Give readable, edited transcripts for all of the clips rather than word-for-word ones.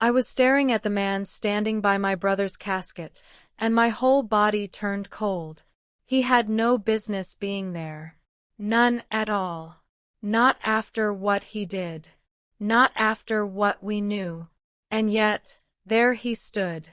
I was staring at the man standing by my brother's casket, and my whole body turned cold. He had no business being there. None at all. Not after what he did. Not after what we knew. And yet, there he stood,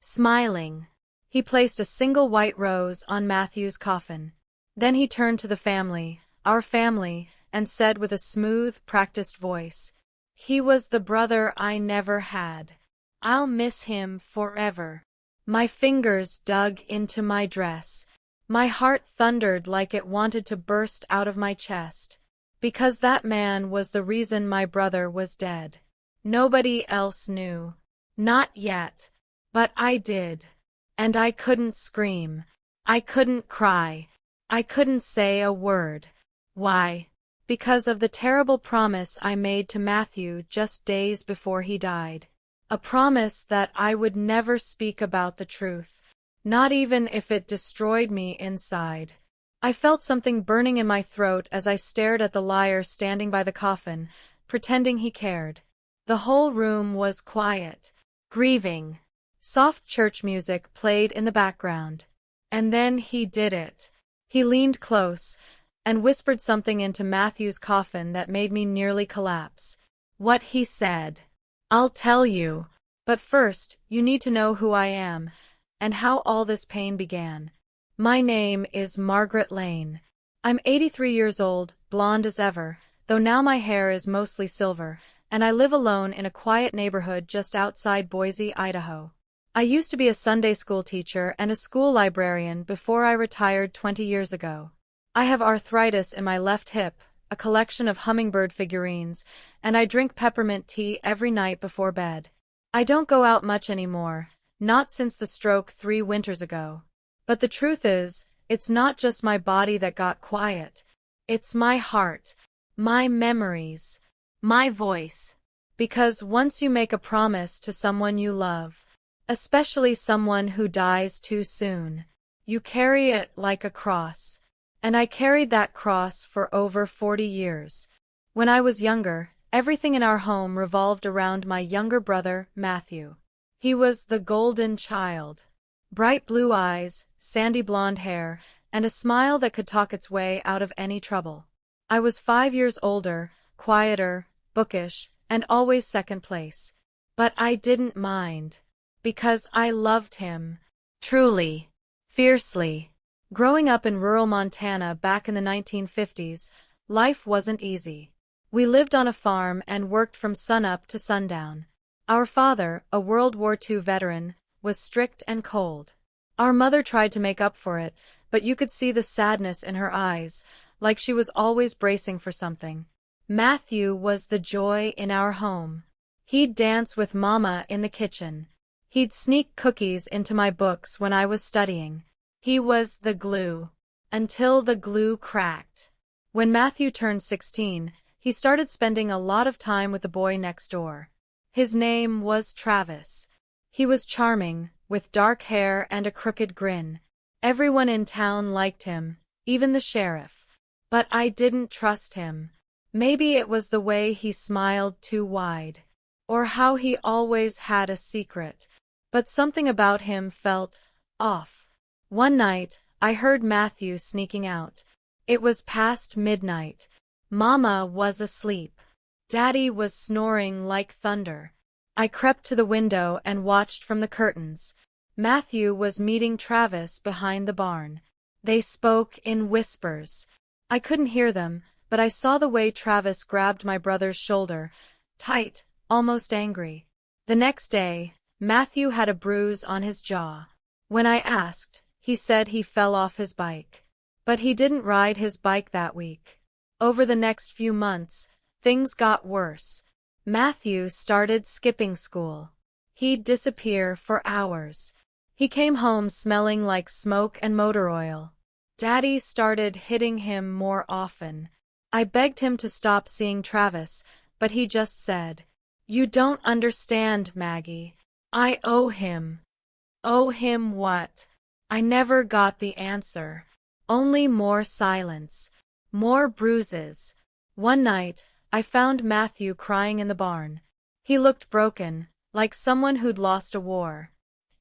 smiling. He placed a single white rose on Matthew's coffin. Then he turned to the family, our family, and said with a smooth, practiced voice, "He was the brother I never had. I'll miss him forever." My fingers dug into my dress. My heart thundered like it wanted to burst out of my chest. Because that man was the reason my brother was dead. Nobody else knew. Not yet. But I did. And I couldn't scream. I couldn't cry. I couldn't say a word. Why? Because of the terrible promise I made to Matthew just days before he died. A promise that I would never speak about the truth, not even if it destroyed me inside. I felt something burning in my throat as I stared at the liar standing by the coffin, pretending he cared. The whole room was quiet, grieving. Soft church music played in the background. And then he did it. He leaned close and whispered something into Matthew's coffin that made me nearly collapse. What he said, "I'll tell you, but first you need to know who I am and how all this pain began. My name is Margaret Lane. I'm 83 years old, blonde as ever, though now my hair is mostly silver, and I live alone in a quiet neighborhood just outside Boise, Idaho. I used to be a Sunday school teacher and a school librarian before I retired 20 years ago. I have arthritis in my left hip, a collection of hummingbird figurines, and I drink peppermint tea every night before bed. I don't go out much anymore, not since the stroke 3 winters ago. But the truth is, it's not just my body that got quiet. It's my heart, my memories, my voice. Because once you make a promise to someone you love, especially someone who dies too soon, you carry it like a cross. And I carried that cross for over 40 years. When I was younger, everything in our home revolved around my younger brother, Matthew. He was the golden child. Bright blue eyes, sandy blonde hair, and a smile that could talk its way out of any trouble. I was 5 years older, quieter, bookish, and always second place. But I didn't mind. Because I loved him. Truly. Fiercely. Growing up in rural Montana back in the 1950s, life wasn't easy. We lived on a farm and worked from sunup to sundown. Our father, a World War II veteran, was strict and cold. Our mother tried to make up for it, but you could see the sadness in her eyes, like she was always bracing for something. Matthew was the joy in our home. He'd dance with Mama in the kitchen. He'd sneak cookies into my books when I was studying. He was the glue. Until the glue cracked. When Matthew turned 16, he started spending a lot of time with the boy next door. His name was Travis. He was charming, with dark hair and a crooked grin. Everyone in town liked him, even the sheriff. But I didn't trust him. Maybe it was the way he smiled too wide, or how he always had a secret, but something about him felt off. One night, I heard Matthew sneaking out. It was past midnight. Mama was asleep. Daddy was snoring like thunder. I crept to the window and watched from the curtains. Matthew was meeting Travis behind the barn. They spoke in whispers. I couldn't hear them, but I saw the way Travis grabbed my brother's shoulder, tight, almost angry. The next day, Matthew had a bruise on his jaw. When I asked, he said he fell off his bike. But he didn't ride his bike that week. Over the next few months, things got worse. Matthew started skipping school. He'd disappear for hours. He came home smelling like smoke and motor oil. Daddy started hitting him more often. I begged him to stop seeing Travis, but he just said, "You don't understand, Maggie. I owe him." Owe him what? I never got the answer. Only more silence. More bruises. One night, I found Matthew crying in the barn. He looked broken, like someone who'd lost a war.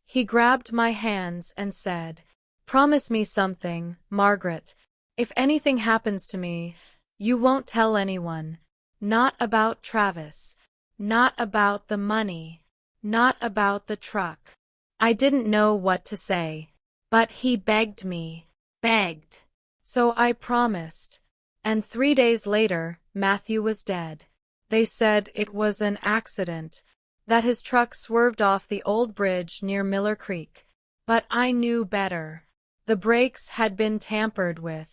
He grabbed my hands and said, "Promise me something, Margaret. If anything happens to me, you won't tell anyone. Not about Travis. Not about the money. Not about the truck." I didn't know what to say, but he begged me. Begged. So I promised. And 3 days later, Matthew was dead. They said it was an accident, that his truck swerved off the old bridge near Miller Creek. But I knew better. The brakes had been tampered with.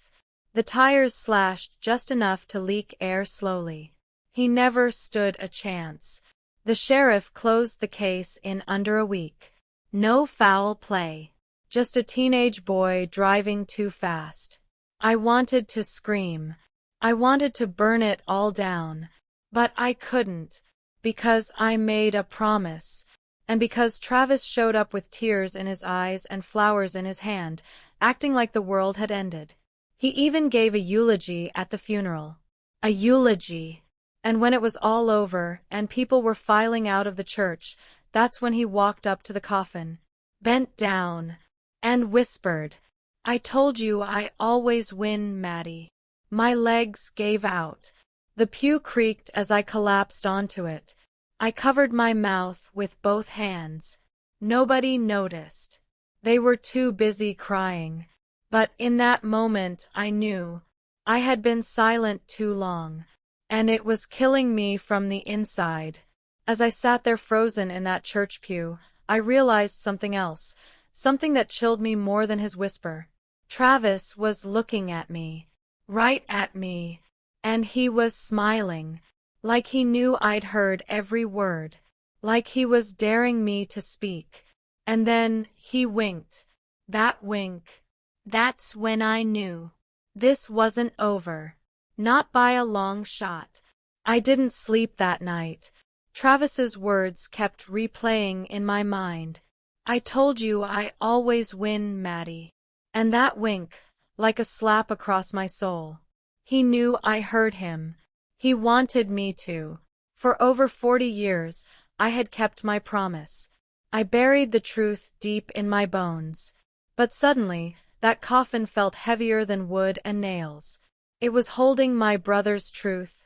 The tires slashed just enough to leak air slowly. He never stood a chance. The sheriff closed the case in under a week. No foul play. Just a teenage boy driving too fast. I wanted to scream. I wanted to burn it all down. But I couldn't, because I made a promise, and because Travis showed up with tears in his eyes and flowers in his hand, acting like the world had ended. He even gave a eulogy at the funeral. A eulogy. And when it was all over and people were filing out of the church, that's when he walked up to the coffin, bent down, and whispered, "I told you I always win, Maddie." My legs gave out. The pew creaked as I collapsed onto it. I covered my mouth with both hands. Nobody noticed. They were too busy crying. But in that moment I knew. I had been silent too long, and it was killing me from the inside. As I sat there frozen in that church pew, I realized something else, something that chilled me more than his whisper. Travis was looking at me. Right at me. And he was smiling, like he knew I'd heard every word, like he was daring me to speak. And then he winked. That wink. That's when I knew. This wasn't over. Not by a long shot. I didn't sleep that night. Travis's words kept replaying in my mind. "I told you I always win, Maddie." And that wink, like a slap across my soul. He knew I heard him. He wanted me to. For over 40 years, I had kept my promise. I buried the truth deep in my bones. But suddenly, that coffin felt heavier than wood and nails. It was holding my brother's truth,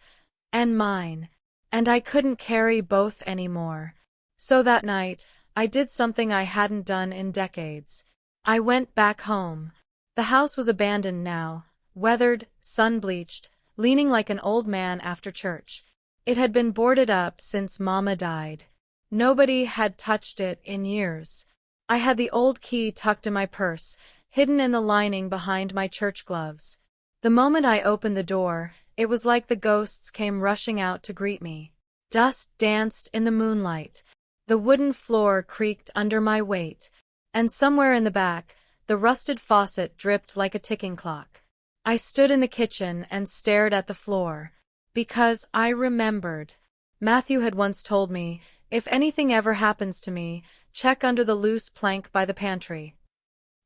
and mine, and I couldn't carry both anymore. So that night, I did something I hadn't done in decades. I went back home. The house was abandoned now, weathered, sun-bleached, leaning like an old man after church. It had been boarded up since Mama died. Nobody had touched it in years. I had the old key tucked in my purse, hidden in the lining behind my church gloves. The moment I opened the door, it was like the ghosts came rushing out to greet me. Dust danced in the moonlight. The wooden floor creaked under my weight, and somewhere in the back, the rusted faucet dripped like a ticking clock. I stood in the kitchen and stared at the floor, because I remembered. Matthew had once told me, "If anything ever happens to me, check under the loose plank by the pantry."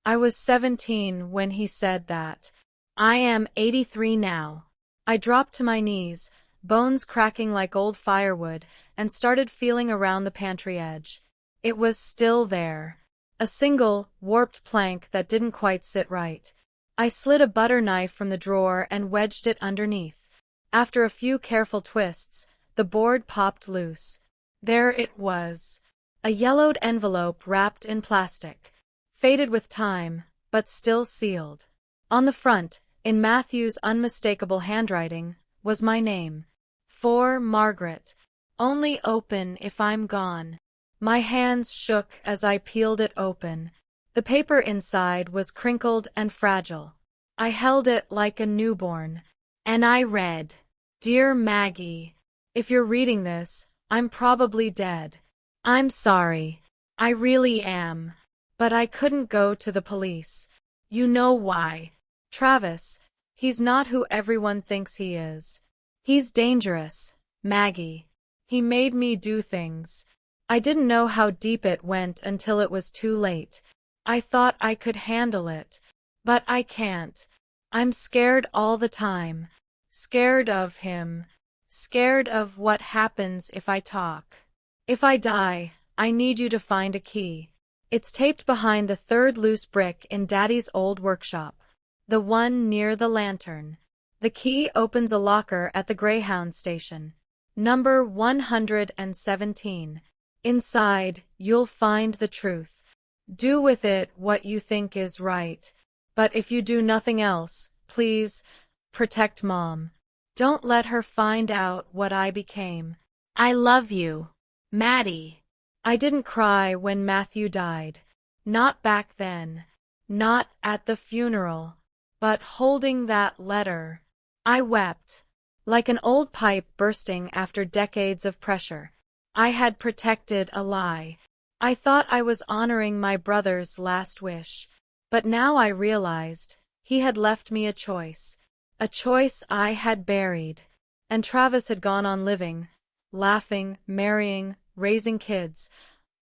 I was 17 when he said that. I am 83 now. I dropped to my knees, bones cracking like old firewood, and started feeling around the pantry edge. It was still there. A single, warped plank that didn't quite sit right. I slid a butter knife from the drawer and wedged it underneath. After a few careful twists, the board popped loose. There it was. A yellowed envelope wrapped in plastic. Faded with time, but still sealed. On the front, in Matthew's unmistakable handwriting, was my name. For Margaret. Only open if I'm gone. My hands shook as I peeled it open. The paper inside was crinkled and fragile. I held it like a newborn, and I read, "Dear Maggie, if you're reading this, I'm probably dead. I'm sorry. I really am. But I couldn't go to the police. You know why. Travis, he's not who everyone thinks he is. He's dangerous, Maggie. He made me do things. I didn't know how deep it went until it was too late. I thought I could handle it. But I can't. I'm scared all the time. Scared of him. Scared of what happens if I talk. If I die, I need you to find a key. It's taped behind the third loose brick in Daddy's old workshop. The one near the lantern. The key opens a locker at the Greyhound station. Number 117. Inside, you'll find the truth. Do with it what you think is right. But if you do nothing else, please, protect Mom. Don't let her find out what I became. I love you, Maddie. I didn't cry when Matthew died. Not back then. Not at the funeral. But holding that letter, I wept. Like an old pipe bursting after decades of pressure. I had protected a lie. I thought I was honoring my brother's last wish. But now I realized he had left me a choice. A choice I had buried. And Travis had gone on living, laughing, marrying, raising kids,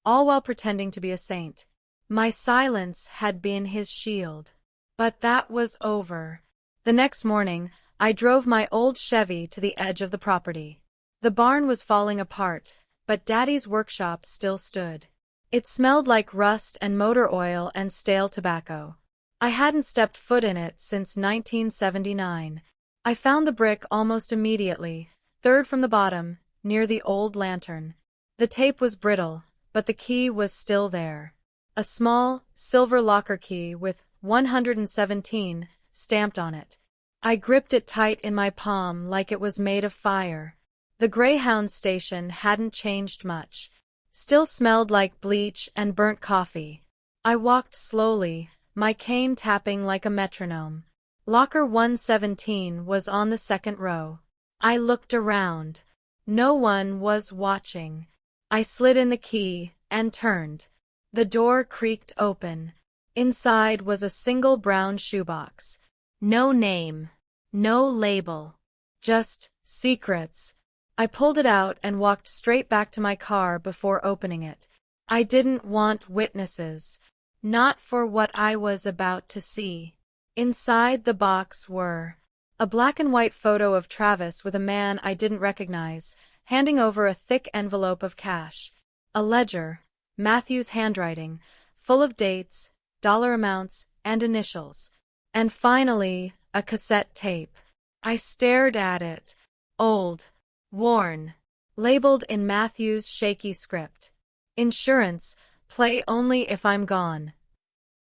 all while pretending to be a saint. My silence had been his shield. But that was over. The next morning, I drove my old Chevy to the edge of the property. The barn was falling apart, but Daddy's workshop still stood. It smelled like rust and motor oil and stale tobacco. I hadn't stepped foot in it since 1979. I found the brick almost immediately, third from the bottom, near the old lantern. The tape was brittle, but the key was still there. A small, silver locker key with 117 stamped on it. I gripped it tight in my palm like it was made of fire. The Greyhound station hadn't changed much. Still smelled like bleach and burnt coffee. I walked slowly, my cane tapping like a metronome. Locker 117 was on the second row. I looked around. No one was watching. I slid in the key and turned. The door creaked open. Inside was a single brown shoebox. No name. No label. Just secrets. I pulled it out and walked straight back to my car before opening it. I didn't want witnesses. Not for what I was about to see. Inside the box were a black and white photo of Travis with a man I didn't recognize, handing over a thick envelope of cash. A ledger, Matthew's handwriting, full of dates, dollar amounts, and initials. And finally, a cassette tape. I stared at it. Old. Worn. Labeled in Matthew's shaky script. Insurance, play only if I'm gone.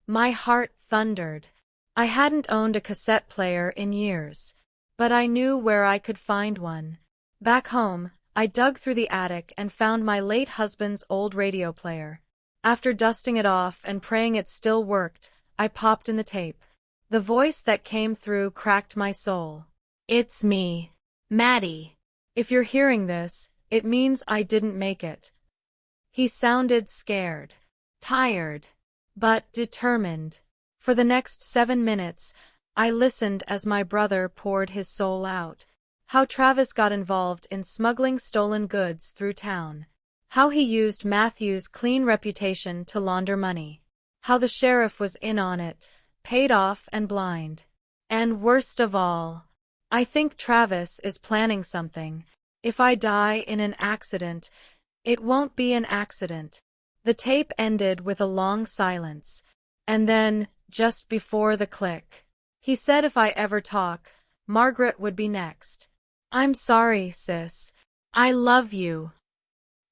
My heart thundered. I hadn't owned a cassette player in years. But I knew where I could find one. Back home, I dug through the attic and found my late husband's old radio player. After dusting it off and praying it still worked, I popped in the tape. The voice that came through cracked my soul. It's me, Maddie. If you're hearing this, it means I didn't make it. He sounded scared, tired, but determined. For the next 7 minutes, I listened as my brother poured his soul out. How Travis got involved in smuggling stolen goods through town. How he used Matthew's clean reputation to launder money. How the sheriff was in on it, paid off and blind. And worst of all, I think Travis is planning something. If I die in an accident, it won't be an accident. The tape ended with a long silence. And then, just before the click, he said if I ever talk, Margaret would be next. I'm sorry, sis. I love you.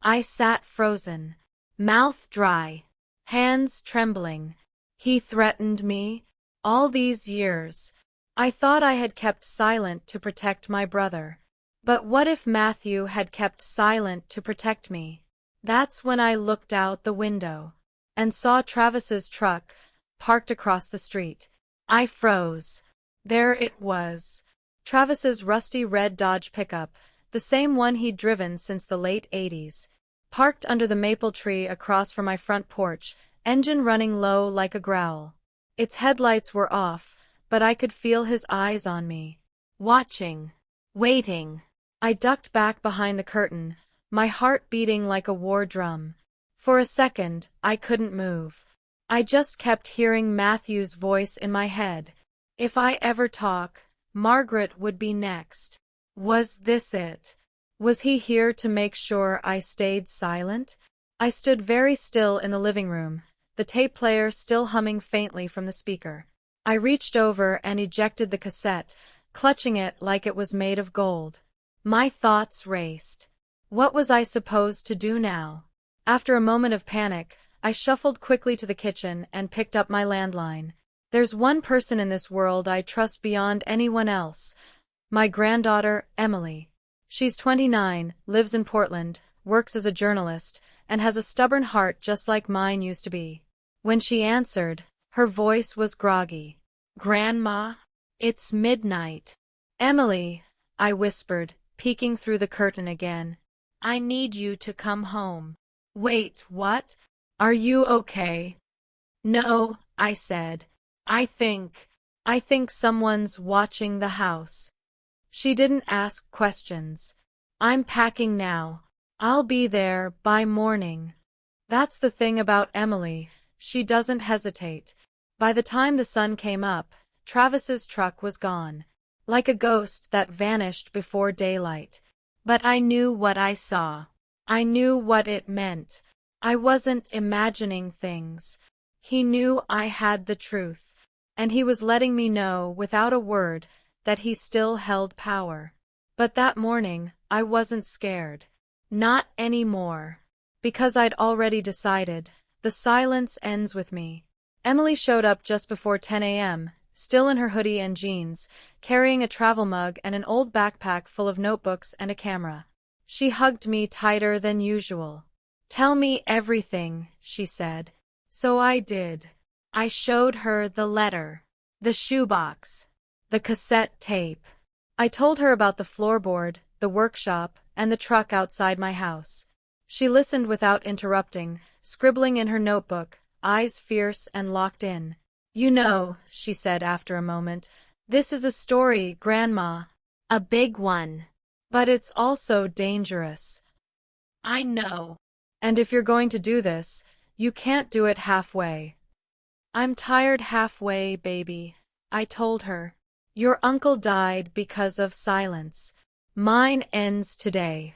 I sat frozen, mouth dry, hands trembling. He threatened me? All these years. I thought I had kept silent to protect my brother. But what if Matthew had kept silent to protect me? That's when I looked out the window and saw Travis's truck parked across the street. I froze. There it was. Travis's rusty red Dodge pickup, the same one he'd driven since the late 80s. Parked under the maple tree across from my front porch, engine running low like a growl. Its headlights were off, but I could feel his eyes on me. Watching. Waiting. I ducked back behind the curtain, my heart beating like a war drum. For a second, I couldn't move. I just kept hearing Matthew's voice in my head. If I ever talk, Margaret would be next. Was this it? Was he here to make sure I stayed silent? I stood very still in the living room, the tape player still humming faintly from the speaker. I reached over and ejected the cassette, clutching it like it was made of gold. My thoughts raced. What was I supposed to do now? After a moment of panic, I shuffled quickly to the kitchen and picked up my landline. There's one person in this world I trust beyond anyone else. My granddaughter, Emily. She's 29, lives in Portland, works as a journalist, and has a stubborn heart just like mine used to be. When she answered, her voice was groggy. "Grandma? It's midnight." "Emily," I whispered, peeking through the curtain again. "I need you to come home." "Wait, what? Are you okay?" "No," I said. I think someone's watching the house." She didn't ask questions. "I'm packing now. I'll be there by morning." That's the thing about Emily. She doesn't hesitate. By the time the sun came up, Travis's truck was gone, like a ghost that vanished before daylight. But I knew what I saw. I knew what it meant. I wasn't imagining things. He knew I had the truth, and he was letting me know without a word that he still held power. But that morning, I wasn't scared. Not anymore. Because I'd already decided, the silence ends with me. Emily showed up just before 10 a.m., still in her hoodie and jeans, carrying a travel mug and an old backpack full of notebooks and a camera. She hugged me tighter than usual. "Tell me everything," she said. So I did. I showed her the letter, the shoebox, the cassette tape. I told her about the floorboard, the workshop, and the truck outside my house. She listened without interrupting, scribbling in her notebook, eyes fierce and locked in. "You know," she said after a moment, "this is a story, Grandma. A big one. But it's also dangerous." "I know. And if you're going to do this, you can't do it halfway." "I'm tired halfway, baby," I told her. "Your uncle died because of silence. Mine ends today."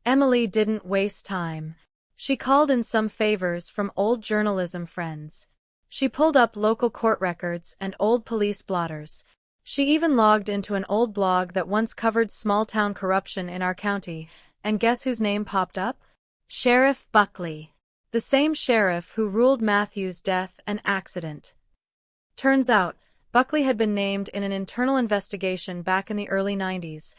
Emily didn't waste time. She called in some favors from old journalism friends. She pulled up local court records and old police blotters. She even logged into an old blog that once covered small-town corruption in our county, and guess whose name popped up? Sheriff Buckley. The same sheriff who ruled Matthew's death an accident. Turns out, Buckley had been named in an internal investigation back in the early 90s.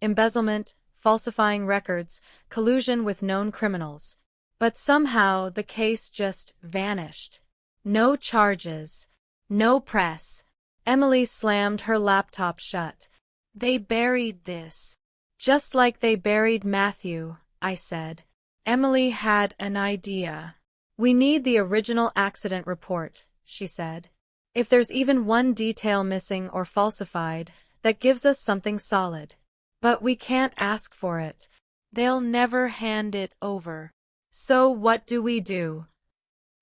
Embezzlement, falsifying records, collusion with known criminals. But somehow the case just vanished. No charges. No press. Emily slammed her laptop shut. "They buried this. Just like they buried Matthew," I said. Emily had an idea. "We need the original accident report," she said. "If there's even one detail missing or falsified, that gives us something solid. But we can't ask for it. They'll never hand it over." "So what do we do?"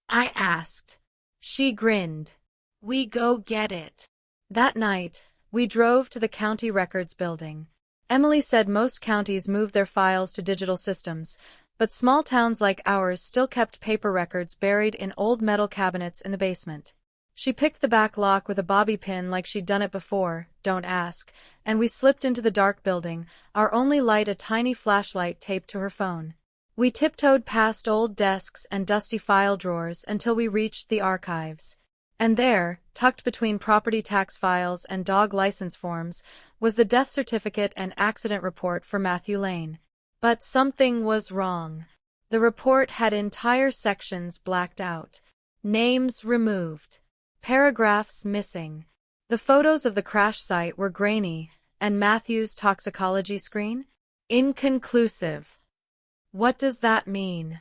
I asked. She grinned. "We go get it." That night, we drove to the county records building. Emily said most counties moved their files to digital systems, but small towns like ours still kept paper records buried in old metal cabinets in the basement. She picked the back lock with a bobby pin like she'd done it before, don't ask, and we slipped into the dark building, our only light a tiny flashlight taped to her phone. We tiptoed past old desks and dusty file drawers until we reached the archives. And there, tucked between property tax files and dog license forms, was the death certificate and accident report for Matthew Lane. But something was wrong. The report had entire sections blacked out. Names removed. Paragraphs missing. The photos of the crash site were grainy, and Matthew's toxicology screen? Inconclusive. "What does that mean?"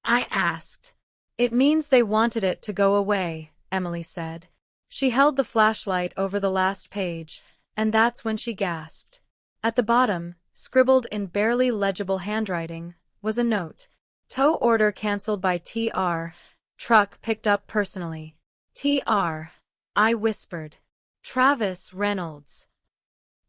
I asked. "It means they wanted it to go away," Emily said. She held the flashlight over the last page, and that's when she gasped. At the bottom, scribbled in barely legible handwriting, was a note. "Tow order cancelled by Tr. Truck picked up personally." "Tr." I whispered. "Travis Reynolds."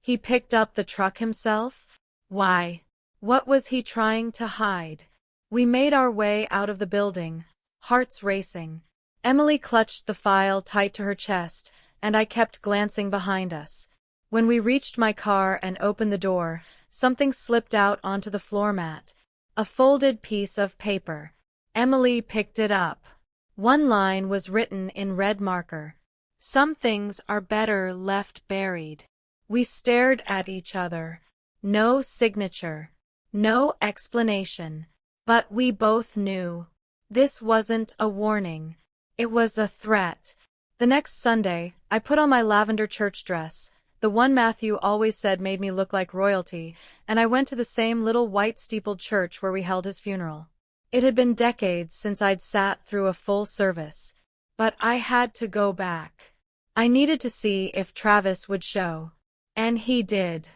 He picked up the truck himself? Why, what was he trying to hide? We made our way out of the building, hearts racing. Emily clutched the file tight to her chest, and I kept glancing behind us. When we reached my car and opened the door, something slipped out onto the floor mat. A folded piece of paper. Emily picked it up. One line was written in red marker. "Some things are better left buried." We stared at each other. No signature. No explanation. But we both knew. This wasn't a warning. It was a threat. The next Sunday, I put on my lavender church dress, the one Matthew always said made me look like royalty, and I went to the same little white-steepled church where we held his funeral. It had been decades since I'd sat through a full service, but I had to go back. I needed to see if Travis would show. And he did.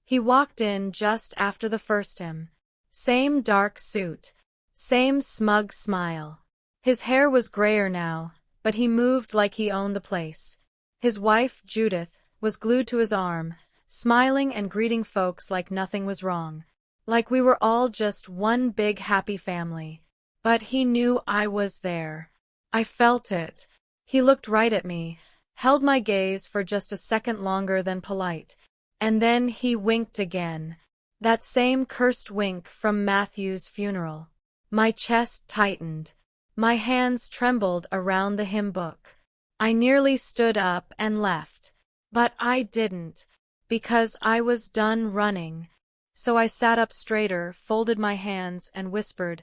He walked in just after the first hymn. Same dark suit. Same smug smile. His hair was grayer now, but he moved like he owned the place. His wife, Judith, was glued to his arm, smiling and greeting folks like nothing was wrong. Like we were all just one big happy family. But he knew I was there. I felt it. He looked right at me, held my gaze for just a second longer than polite, and then he winked again. That same cursed wink from Matthew's funeral. My chest tightened. My hands trembled around the hymn book. I nearly stood up and left. But I didn't, because I was done running. So I sat up straighter, folded my hands, and whispered,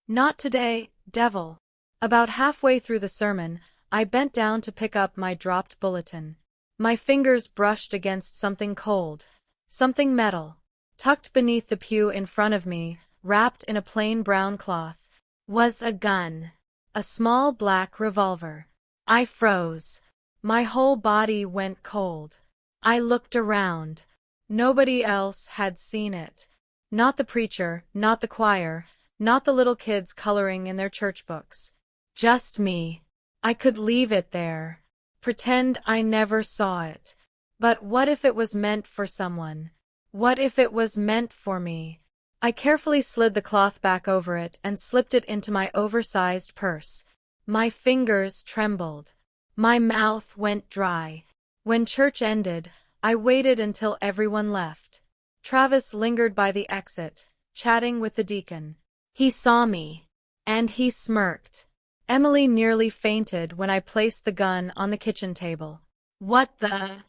"Not today, devil." About halfway through the sermon, I bent down to pick up my dropped bulletin. My fingers brushed against something cold, something metal. Tucked beneath the pew in front of me, wrapped in a plain brown cloth, was a gun. A small black revolver. I froze. My whole body went cold. I looked around. Nobody else had seen it. Not the preacher, not the choir, not the little kids coloring in their church books. Just me. I could leave it there. Pretend I never saw it. But what if it was meant for someone? What if it was meant for me? I carefully slid the cloth back over it and slipped it into my oversized purse. My fingers trembled. My mouth went dry. When church ended, I waited until everyone left. Travis lingered by the exit, chatting with the deacon. He saw me. And he smirked. Emily nearly fainted when I placed the gun on the kitchen table. "What the—"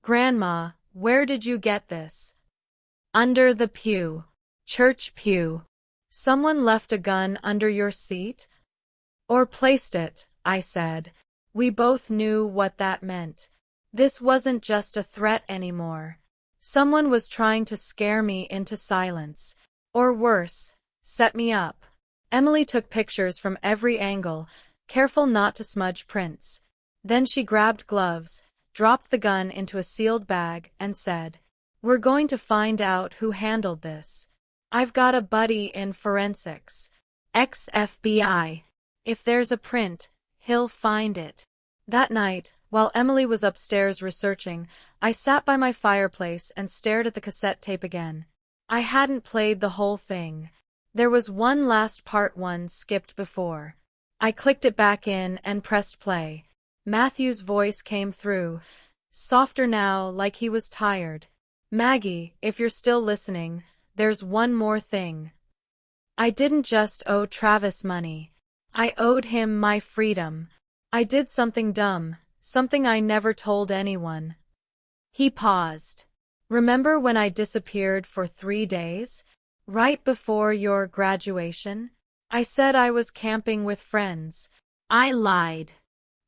"Grandma, where did you get this?" "Under the pew. Church pew." "Someone left a gun under your seat?" "Or placed it," I said. We both knew what that meant. This wasn't just a threat anymore. Someone was trying to scare me into silence. Or worse, set me up. Emily took pictures from every angle, careful not to smudge prints. Then she grabbed gloves, dropped the gun into a sealed bag, and said, "We're going to find out who handled this. I've got a buddy in forensics. Ex-FBI. If there's a print, he'll find it." That night, while Emily was upstairs researching, I sat by my fireplace and stared at the cassette tape again. I hadn't played the whole thing. There was one last part one skipped before. I clicked it back in and pressed play. Matthew's voice came through, softer now, like he was tired. "Maggie, if you're still listening, there's one more thing. I didn't just owe Travis money. I owed him my freedom. I did something dumb, something I never told anyone." He paused. "Remember when I disappeared for 3 days? Right before your graduation? I said I was camping with friends. I lied.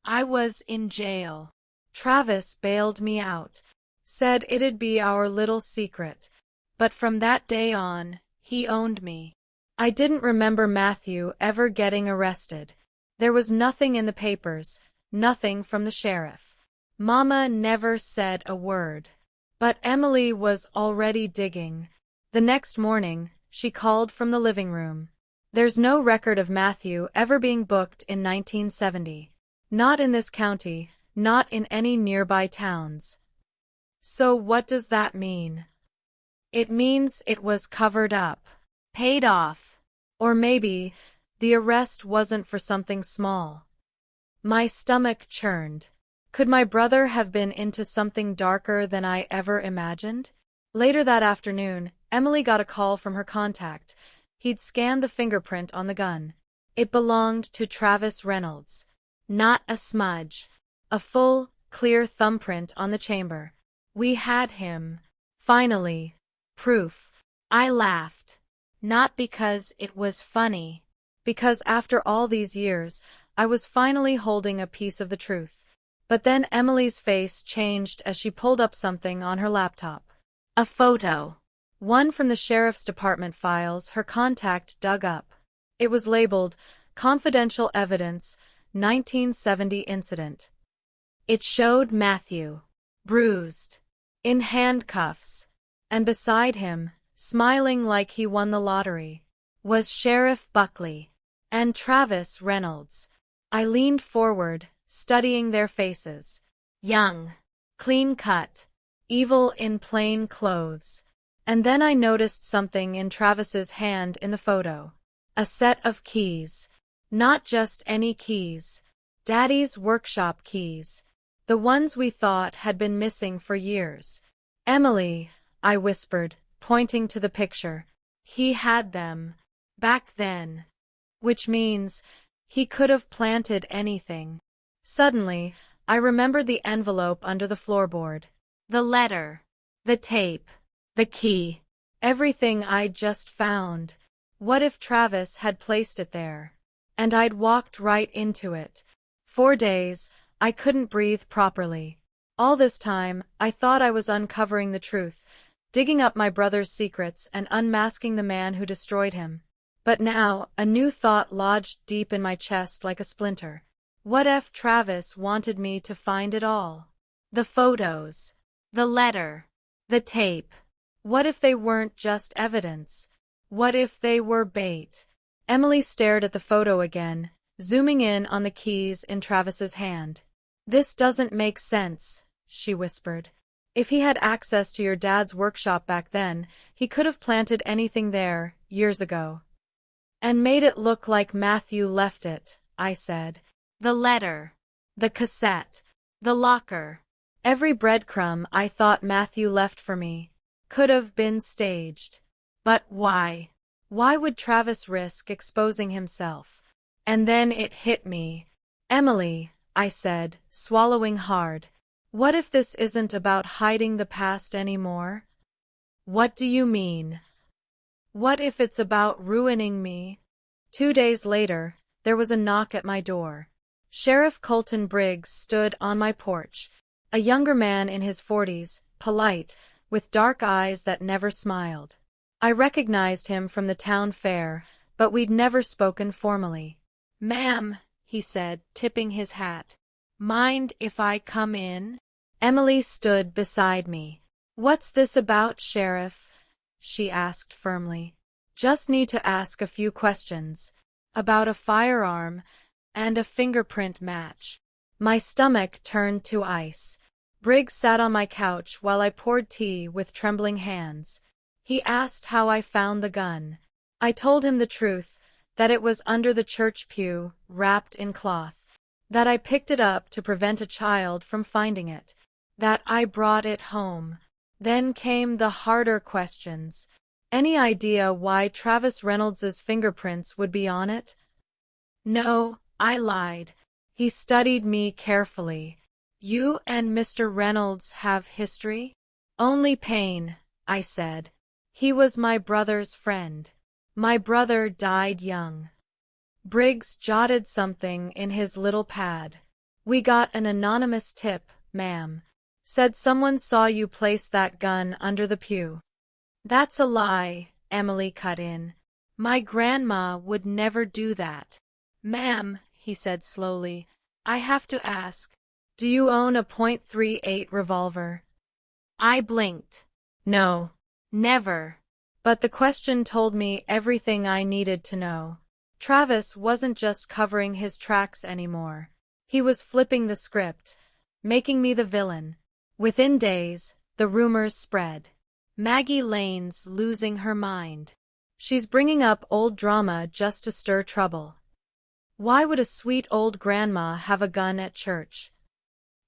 I was in jail. Travis bailed me out, said it'd be our little secret. But from that day on, he owned me. I didn't remember Matthew ever getting arrested. There was nothing in the papers, nothing from the sheriff. Mama never said a word. But Emily was already digging. The next morning, she called from the living room. There's no record of Matthew ever being booked in 1970. Not in this county, not in any nearby towns. So what does that mean? It means it was covered up, paid off, Or maybe the arrest wasn't for something small. My stomach churned. Could my brother have been into something darker than I ever imagined? Later that afternoon, Emily got a call from her contact. He'd scanned the fingerprint on the gun. It belonged to Travis Reynolds. Not a smudge. A full, clear thumbprint on the chamber. We had him. Finally. Proof. I laughed. Not because it was funny. Because after all these years, I was finally holding a piece of the truth. But then Emily's face changed as she pulled up something on her laptop. A photo. One from the sheriff's department files her contact dug up. It was labeled, Confidential Evidence, 1970 Incident. It showed Matthew, bruised, in handcuffs, and beside him, smiling like he won the lottery, was Sheriff Buckley and Travis Reynolds. I leaned forward, studying their faces. Young, clean-cut, evil in plain clothes. And then I noticed something in Travis's hand in the photo. A set of keys. Not just any keys. Daddy's workshop keys. The ones we thought had been missing for years. Emily, I whispered, pointing to the picture. He had them. Back then. Which means he could have planted anything. Suddenly, I remembered the envelope under the floorboard. The letter. The tape. The key. Everything I'd just found. What if Travis had placed it there? And I'd walked right into it. 4 days, I couldn't breathe properly. All this time, I thought I was uncovering the truth, digging up my brother's secrets and unmasking the man who destroyed him. But now, a new thought lodged deep in my chest like a splinter. What if Travis wanted me to find it all? The photos. The letter. The tape. What if they weren't just evidence? What if they were bait? Emily stared at the photo again, zooming in on the keys in Travis's hand. This doesn't make sense, she whispered. If he had access to your dad's workshop back then, he could have planted anything there, years ago. And made it look like Matthew left it, I said. The letter. The cassette. The locker. Every breadcrumb I thought Matthew left for me could have been staged. But why? Why would Travis risk exposing himself? And then it hit me. Emily, I said, swallowing hard. What if this isn't about hiding the past anymore? What do you mean? What if it's about ruining me? 2 days later, there was a knock at my door. Sheriff Colton Briggs stood on my porch, a younger man in his 40s, polite, with dark eyes that never smiled. I recognized him from the town fair, but we'd never spoken formally. "Ma'am," he said, tipping his hat. "Mind if I come in?" Emily stood beside me. "What's this about, Sheriff?" she asked firmly. "Just need to ask a few questions. About a firearm and a fingerprint match." My stomach turned to ice. Briggs sat on my couch while I poured tea with trembling hands. He asked how I found the gun. I told him the truth, that it was under the church pew, wrapped in cloth, that I picked it up to prevent a child from finding it, that I brought it home. Then came the harder questions. Any idea why Travis Reynolds's fingerprints would be on it? No, I lied. He studied me carefully. "You and Mr. Reynolds have history?" "Only pain," I said. "He was my brother's friend. My brother died young." Briggs jotted something in his little pad. "We got an anonymous tip, ma'am. Said someone saw you place that gun under the pew." "That's a lie," Emily cut in. "My grandma would never do that." "Ma'am," he said slowly, "I have to ask. Do you own a .38 revolver?" I blinked. No, never. But the question told me everything I needed to know. Travis wasn't just covering his tracks anymore. He was flipping the script, making me the villain. Within days, the rumors spread. Maggie Lane's losing her mind. She's bringing up old drama just to stir trouble. Why would a sweet old grandma have a gun at church?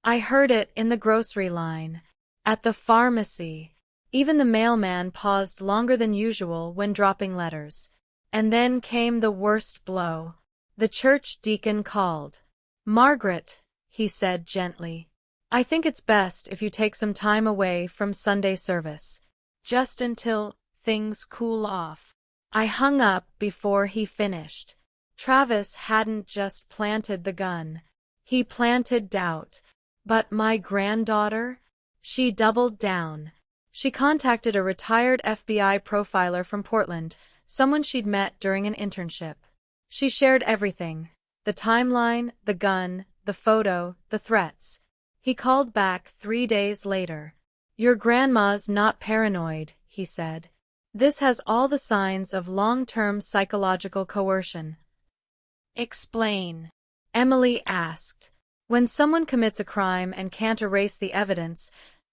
I heard it in the grocery line, at the pharmacy. Even the mailman paused longer than usual when dropping letters. And then came the worst blow. The church deacon called. "Margaret," he said gently, "I think it's best if you take some time away from Sunday service. Just until things cool off." I hung up before he finished. Travis hadn't just planted the gun. He planted doubt. But my granddaughter? She doubled down. She contacted a retired FBI profiler from Portland, someone she'd met during an internship. She shared everything. The timeline, the gun, the photo, the threats. He called back 3 days later. "Your grandma's not paranoid," he said. "This has all the signs of long-term psychological coercion." "Explain," Emily asked. "When someone commits a crime and can't erase the evidence,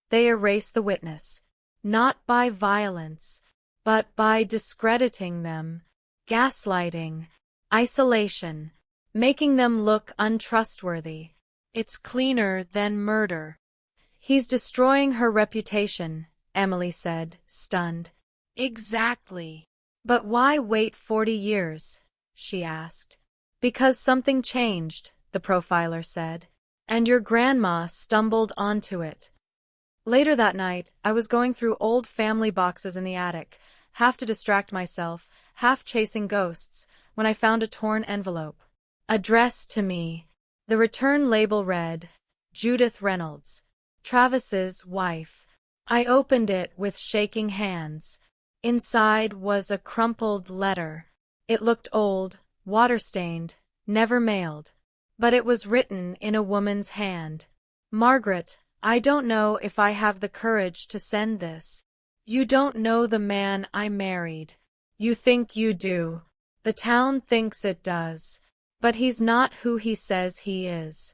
they erase the witness. Not by violence, but by discrediting them, gaslighting, isolation, making them look untrustworthy. It's cleaner than murder." "He's destroying her reputation," Emily said, stunned. "Exactly. But why wait 40 years?" she asked. "Because something changed," the profiler said. "And your grandma stumbled onto it." Later that night, I was going through old family boxes in the attic, half to distract myself, half chasing ghosts, when I found a torn envelope. Addressed to me. The return label read, "Judith Reynolds, Travis's wife." I opened it with shaking hands. Inside was a crumpled letter. It looked old, water-stained, never mailed. But it was written in a woman's hand. "Margaret, I don't know if I have the courage to send this. You don't know the man I married. You think you do. The town thinks it does. But he's not who he says he is.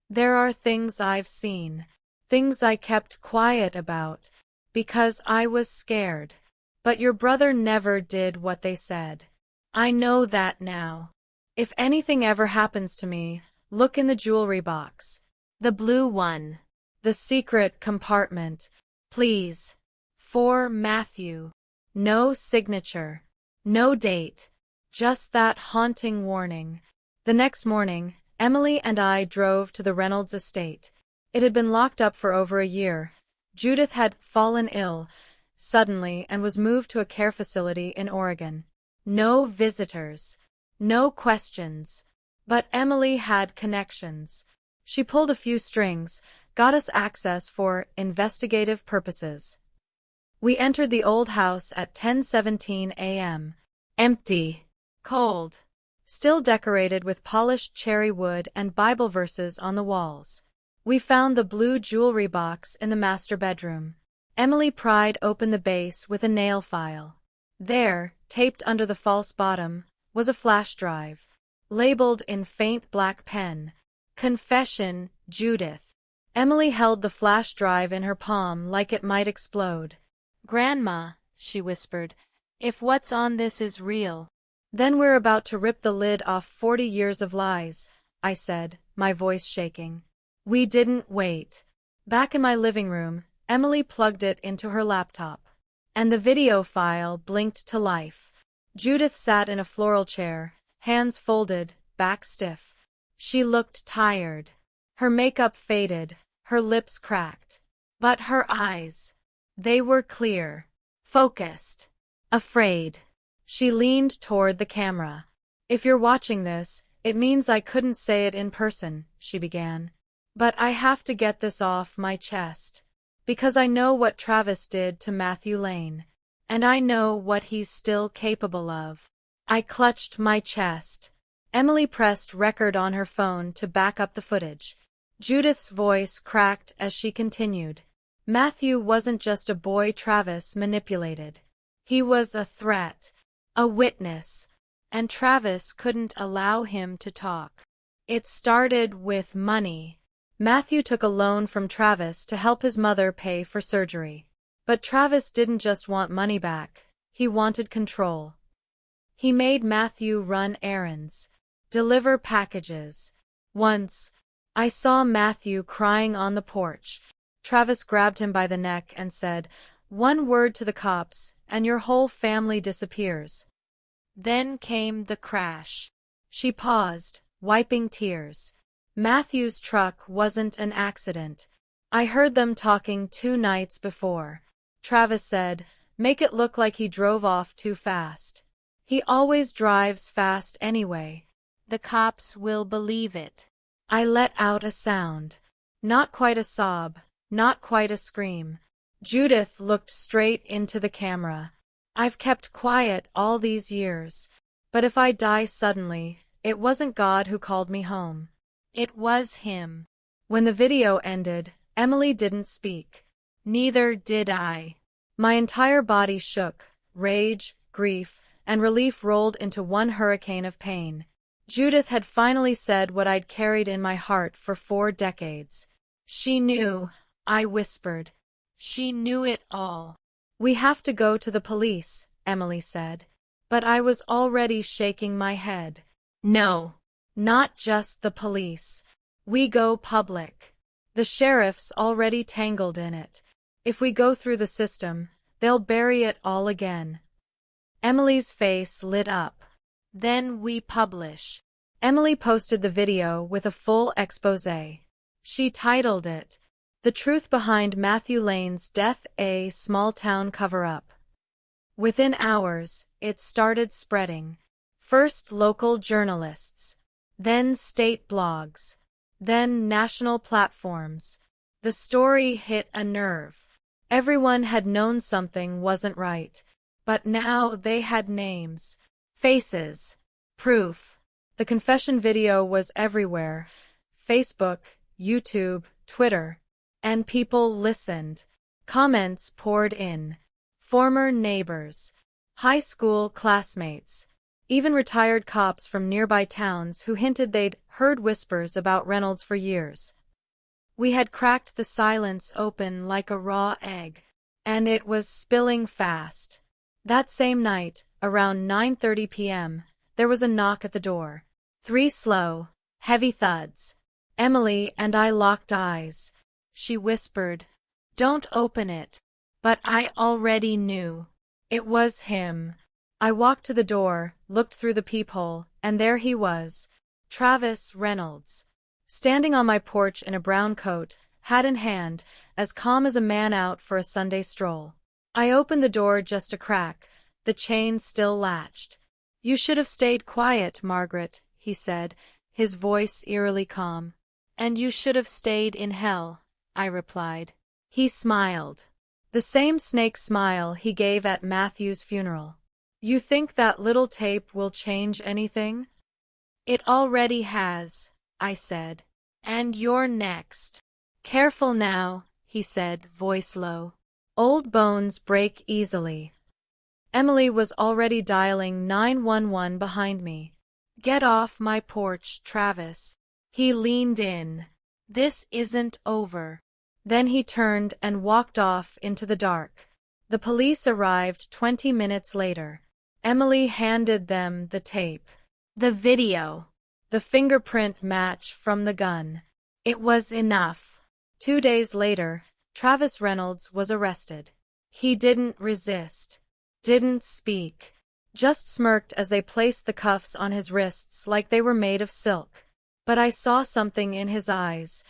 There are things I've seen, things I kept quiet about, because I was scared. But your brother never did what they said. I know that now. If anything ever happens to me, look in the jewelry box. The blue one. The secret compartment. Please. For Matthew." No signature. No date. Just that haunting warning. The next morning, Emily and I drove to the Reynolds estate. It had been locked up for over a year. Judith had fallen ill suddenly and was moved to a care facility in Oregon. No visitors. No questions. But Emily had connections. She pulled a few strings, got us access for investigative purposes. We entered the old house at 10:17 a.m. Empty. Cold. Still decorated with polished cherry wood and Bible verses on the walls. We found the blue jewelry box in the master bedroom. Emily pried open the base with a nail file. There, taped under the false bottom, was a flash drive. Labeled in faint black pen, "Confession, Judith." Emily held the flash drive in her palm like it might explode. "Grandma," she whispered, "if what's on this is real." "Then we're about to rip the lid off 40 years of lies," I said, my voice shaking. We didn't wait. Back in my living room, Emily plugged it into her laptop. And the video file blinked to life. Judith sat in a floral chair, hands folded, back stiff. She looked tired. Her makeup faded, her lips cracked. But her eyes, they were clear, focused, afraid. She leaned toward the camera. "If you're watching this, it means I couldn't say it in person," she began. "But I have to get this off my chest. Because I know what Travis did to Matthew Lane. And I know what he's still capable of." I clutched my chest. Emily pressed record on her phone to back up the footage. Judith's voice cracked as she continued. "Matthew wasn't just a boy Travis manipulated. He was a threat. A witness. And Travis couldn't allow him to talk. It started with money. Matthew took a loan from Travis to help his mother pay for surgery. But Travis didn't just want money back. He wanted control. He made Matthew run errands, deliver packages. Once, I saw Matthew crying on the porch. Travis grabbed him by the neck and said, "One word to the cops, and your whole family disappears." Then came the crash. She paused, wiping tears. Matthew's truck wasn't an accident. I heard them talking 2 nights before. Travis said, "Make it look like he drove off too fast. He always drives fast anyway. The cops will believe it." I let out a sound. Not quite a sob, not quite a scream. Judith looked straight into the camera. "I've kept quiet all these years. But if I die suddenly, it wasn't God who called me home. It was him." When the video ended, Emily didn't speak. Neither did I. My entire body shook. Rage, grief, and relief rolled into one hurricane of pain. Judith had finally said what I'd carried in my heart for 4 decades. She knew, I whispered. She knew it all. "We have to go to the police," Emily said. But I was already shaking my head. "No, not just the police. We go public. The sheriff's already tangled in it. If we go through the system, they'll bury it all again." Emily's face lit up. "Then we publish." Emily posted the video with a full exposé. She titled it, "The Truth Behind Matthew Lane's Death, a Small-Town Cover-Up." Within hours, it started spreading. First local journalists, then state blogs, then national platforms. The story hit a nerve. Everyone had known something wasn't right, but now they had names, faces, proof. The confession video was everywhere. Facebook, YouTube, Twitter. And people listened. Comments poured in. Former neighbors, high school classmates, even retired cops from nearby towns who hinted they'd heard whispers about Reynolds for years. We had cracked the silence open like a raw egg, and it was spilling fast. That same night, around 9:30 p.m., there was a knock at the door. 3 slow, heavy thuds. Emily and I locked eyes. She whispered, "Don't open it." But I already knew. It was him. I walked to the door, looked through the peephole, and there he was, Travis Reynolds, standing on my porch in a brown coat, hat in hand, as calm as a man out for a Sunday stroll. I opened the door just a crack, the chain still latched. "You should have stayed quiet, Margaret," he said, his voice eerily calm. "And you should have stayed in hell," I replied. He smiled. The same snake smile he gave at Matthew's funeral. "You think that little tape will change anything?" "It already has," I said. "And you're next." "Careful now," he said, voice low. "Old bones break easily." Emily was already dialing 911 behind me. "Get off my porch, Travis." He leaned in. "This isn't over." Then he turned and walked off into the dark. The police arrived 20 minutes later. Emily handed them the tape. The video. The fingerprint match from the gun. It was enough. 2 days later, Travis Reynolds was arrested. He didn't resist. Didn't speak. Just smirked as they placed the cuffs on his wrists like they were made of silk. But I saw something in his eyes.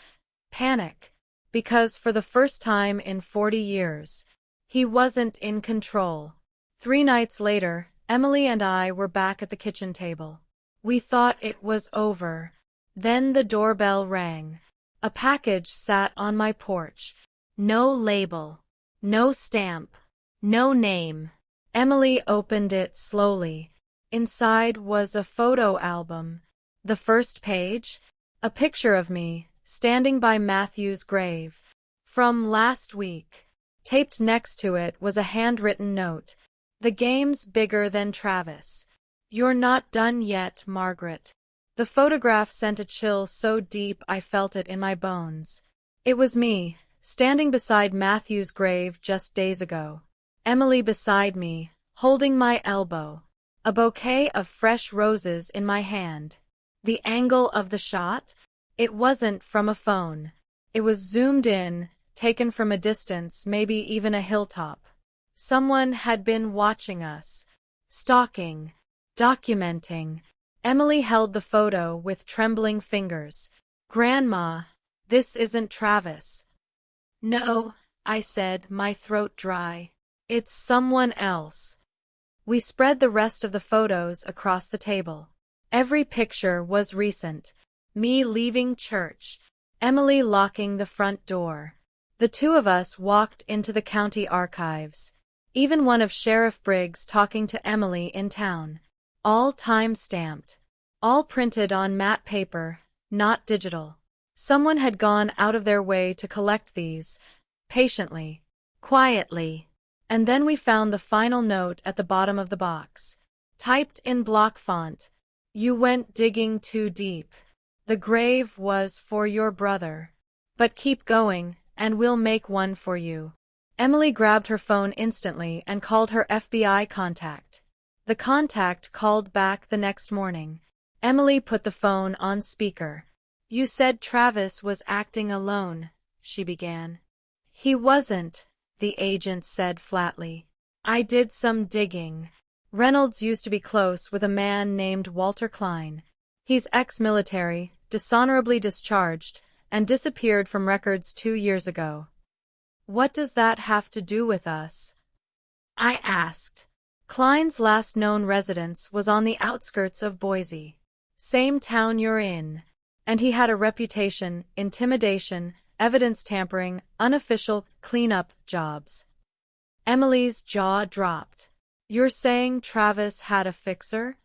Panic. Because for the first time in 40 years, he wasn't in control. 3 nights later, Emily and I were back at the kitchen table. We thought it was over. Then the doorbell rang. A package sat on my porch. No label. No stamp. No name. Emily opened it slowly. Inside was a photo album. The first page? A picture of me, standing by Matthew's grave. From last week. Taped next to it was a handwritten note. "The game's bigger than Travis. You're not done yet, Margaret." The photograph sent a chill so deep I felt it in my bones. It was me, standing beside Matthew's grave just days ago. Emily beside me, holding my elbow. a bouquet of fresh roses in my hand. The angle of the shot? It wasn't from a phone. It was zoomed in, taken from a distance, maybe even a hilltop. Someone had been watching us, stalking, documenting. Emily held the photo with trembling fingers. "Grandma, this isn't Travis." "No," I said, my throat dry. "It's someone else." We spread the rest of the photos across the table. Every picture was recent. Me leaving church, Emily locking the front door. The two of us walked into the county archives. Even one of Sheriff Briggs talking to Emily in town. All time-stamped. All printed on matte paper, not digital. Someone had gone out of their way to collect these, patiently, quietly. And then we found the final note at the bottom of the box. Typed in block font, "You went digging too deep. The grave was for your brother. But keep going, and we'll make one for you." Emily grabbed her phone instantly and called her FBI contact. The contact called back the next morning. Emily put the phone on speaker. "You said Travis was acting alone," she began. "He wasn't," the agent said flatly. "I did some digging. Reynolds used to be close with a man named Walter Klein. He's ex-military, dishonorably discharged, and disappeared from records 2 years ago." "What does that have to do with us?" I asked. "Klein's last known residence was on the outskirts of Boise. Same town you're in. And he had a reputation, intimidation, evidence tampering, unofficial cleanup jobs." Emily's jaw dropped. "You're saying Travis had a fixer?"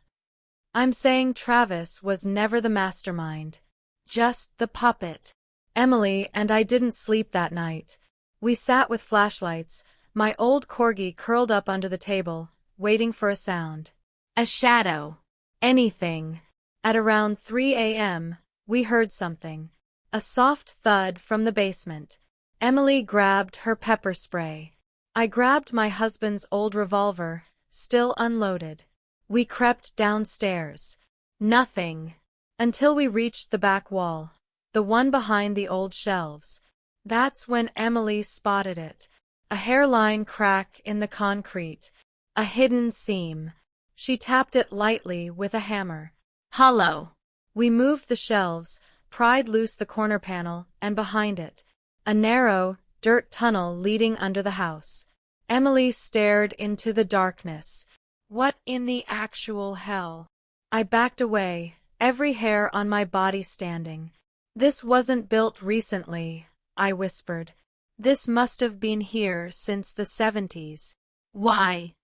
"I'm saying Travis was never the mastermind. Just the puppet." Emily and I didn't sleep that night. We sat with flashlights, my old corgi curled up under the table, waiting for a sound. A shadow. Anything. At around 3 a.m., we heard something. A soft thud from the basement. Emily grabbed her pepper spray. I grabbed my husband's old revolver, still unloaded. We crept downstairs. Nothing. Until we reached the back wall, the one behind the old shelves. That's when Emily spotted it. A hairline crack in the concrete. A hidden seam. She tapped it lightly with a hammer. Hollow. We moved the shelves, pried loose the corner panel, and behind it, a narrow, dirt tunnel leading under the house. Emily stared into the darkness. "What in the actual hell?" I backed away, every hair on my body standing. "This wasn't built recently," I whispered. "This must have been here since the 70s. Why?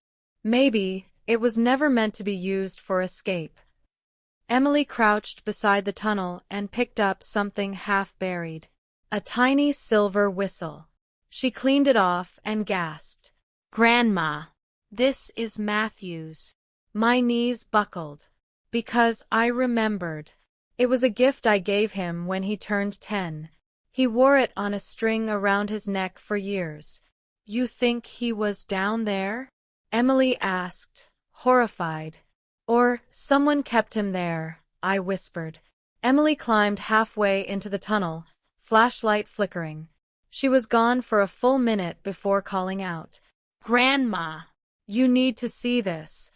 Maybe it was never meant to be used for escape." Emily crouched beside the tunnel and picked up something half-buried. A tiny silver whistle. She cleaned it off and gasped. "Grandma, this is Matthew's." My knees buckled. Because I remembered. It was a gift I gave him when he turned 10. He wore it on a string around his neck for years. "You think he was down there?" Emily asked, horrified. "Or someone kept him there," I whispered. Emily climbed halfway into the tunnel, flashlight flickering. She was gone for a full minute before calling out, "Grandma, you need to see this."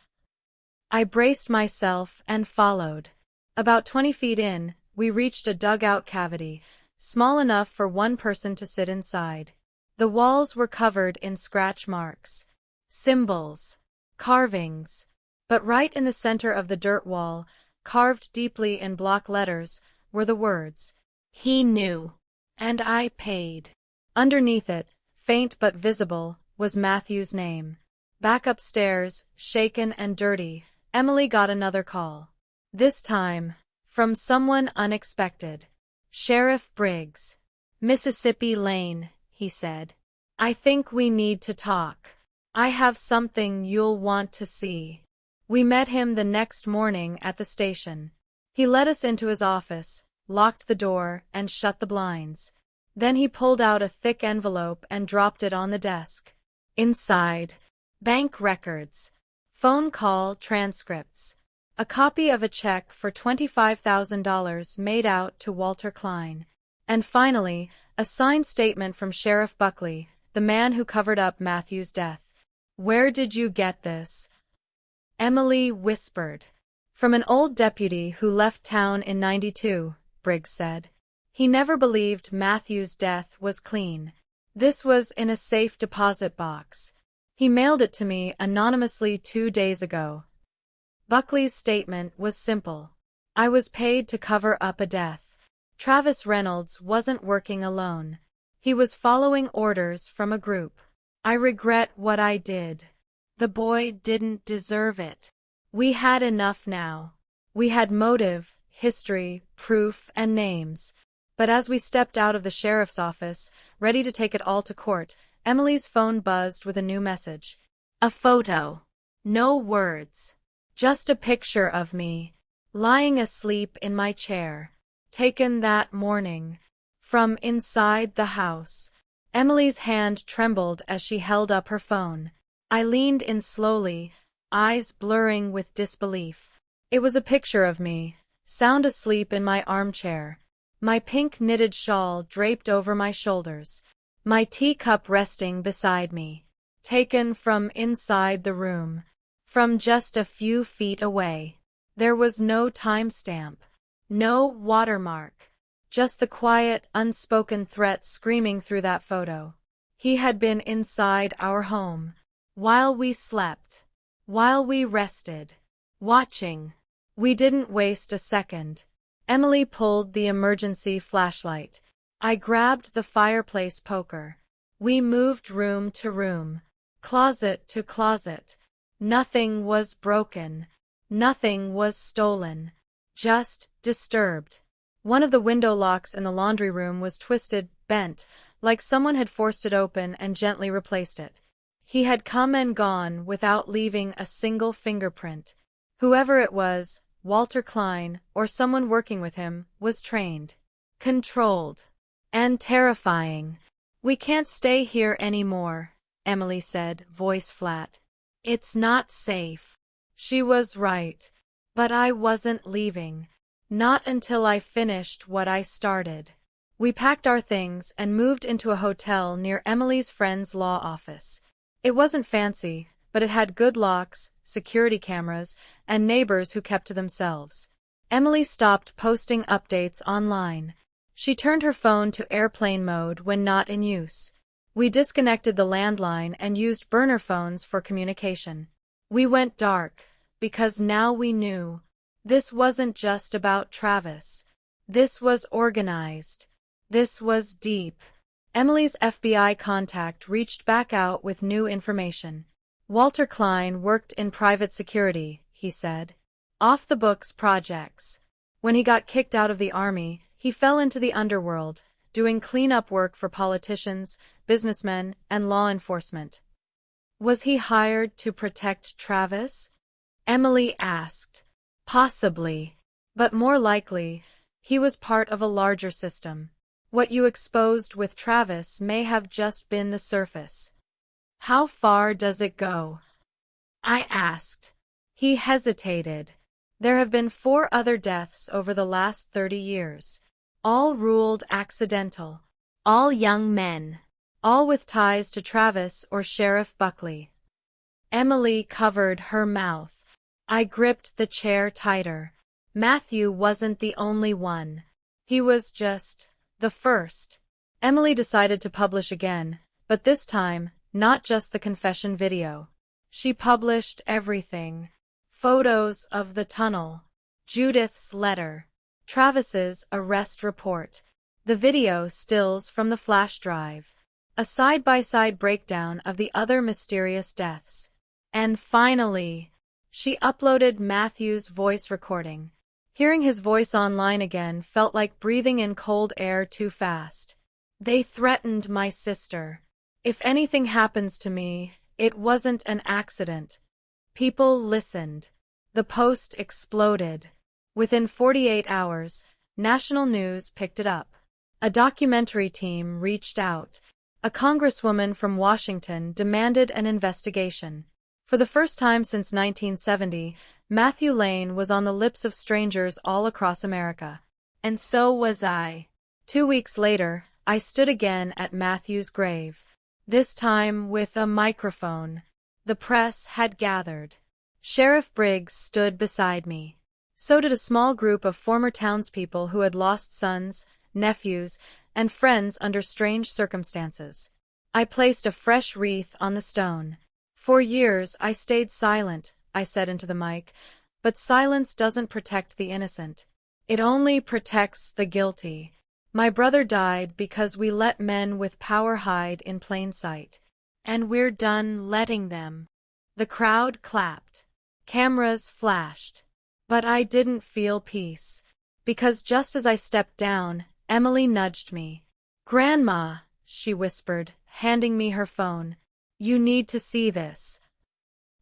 I braced myself and followed. About 20 feet in, we reached a dugout cavity, small enough for one person to sit inside. The walls were covered in scratch marks, symbols, carvings. But right in the center of the dirt wall, carved deeply in block letters, were the words, "He knew, and I paid." Underneath it, faint but visible, was Matthew's name. Back upstairs, shaken and dirty, Emily got another call. This time, from someone unexpected. "Sheriff Briggs. Mississippi Lane," he said. "I think we need to talk. I have something you'll want to see." We met him the next morning at the station. He led us into his office, locked the door, and shut the blinds. Then he pulled out a thick envelope and dropped it on the desk. Inside, bank records, phone call transcripts, a copy of a check for $25,000 made out to Walter Klein, and finally, a signed statement from Sheriff Buckley, the man who covered up Matthew's death. "Where did you get this?" Emily whispered. "From an old deputy who left town in '92, Briggs said. "He never believed Matthew's death was clean. This was in a safe deposit box. He mailed it to me anonymously 2 days ago." Buckley's statement was simple. "I was paid to cover up a death. Travis Reynolds wasn't working alone. He was following orders from a group. I regret what I did. The boy didn't deserve it." We had enough now. We had motive, history, proof, and names. But as we stepped out of the sheriff's office, ready to take it all to court, Emily's phone buzzed with a new message. A photo. No words. Just a picture of me, lying asleep in my chair. Taken that morning. From inside the house. Emily's hand trembled as she held up her phone. I leaned in slowly, eyes blurring with disbelief. It was a picture of me, sound asleep in my armchair. My pink knitted shawl draped over my shoulders. My teacup resting beside me. Taken from inside the room. From just a few feet away. There was no timestamp. No watermark. Just the quiet, unspoken threat screaming through that photo. He had been inside our home. While we slept. While we rested. Watching. We didn't waste a second. Emily pulled the emergency flashlight. I grabbed the fireplace poker. We moved room to room. Closet to closet. Nothing was broken. Nothing was stolen. Just disturbed. One of the window locks in the laundry room was twisted, bent, like someone had forced it open and gently replaced it. He had come and gone without leaving a single fingerprint. Whoever it was, Walter Klein, or someone working with him, was trained, controlled, and terrifying. "We can't stay here anymore," Emily said, voice flat. "It's not safe." She was right. But I wasn't leaving. Not until I finished what I started. We packed our things and moved into a hotel near Emily's friend's law office. It wasn't fancy, but it had good locks, security cameras, and neighbors who kept to themselves. Emily stopped posting updates online. She turned her phone to airplane mode when not in use. We disconnected the landline and used burner phones for communication. We went dark, because now we knew. This wasn't just about Travis. This was organized. This was deep. Emily's FBI contact reached back out with new information. Walter Klein worked in private security, he said. Off-the-books projects. When he got kicked out of the army, he fell into the underworld, doing cleanup work for politicians, businessmen, and law enforcement. Was he hired to protect Travis? Emily asked. Possibly. But more likely, he was part of a larger system. What you exposed with Travis may have just been the surface. How far does it go? I asked. He hesitated. There have been 4 other deaths over the last 30 years. All ruled accidental. All young men. All with ties to Travis or Sheriff Buckley. Emily covered her mouth. I gripped the chair tighter. Matthew wasn't the only one. He was just the first. Emily decided to publish again, but this time, not just the confession video. She published everything. Photos of the tunnel. Judith's letter. Travis's arrest report. The video stills from the flash drive. A side-by-side breakdown of the other mysterious deaths. And finally, she uploaded Matthew's voice recording. Hearing his voice online again felt like breathing in cold air too fast. They threatened my sister. If anything happens to me, it wasn't an accident. People listened. The post exploded. Within 48 hours, national news picked it up. A documentary team reached out. A congresswoman from Washington demanded an investigation. For the first time since 1970, Matthew Lane was on the lips of strangers all across America. And so was I. 2 weeks later, I stood again at Matthew's grave, this time with a microphone. The press had gathered. Sheriff Briggs stood beside me. So did a small group of former townspeople who had lost sons, nephews, and friends under strange circumstances. I placed a fresh wreath on the stone. For years I stayed silent, I said into the mic, but silence doesn't protect the innocent. It only protects the guilty. My brother died because we let men with power hide in plain sight. And we're done letting them. The crowd clapped. Cameras flashed. But I didn't feel peace. Because just as I stepped down, Emily nudged me. "Grandma," she whispered, handing me her phone. "You need to see this."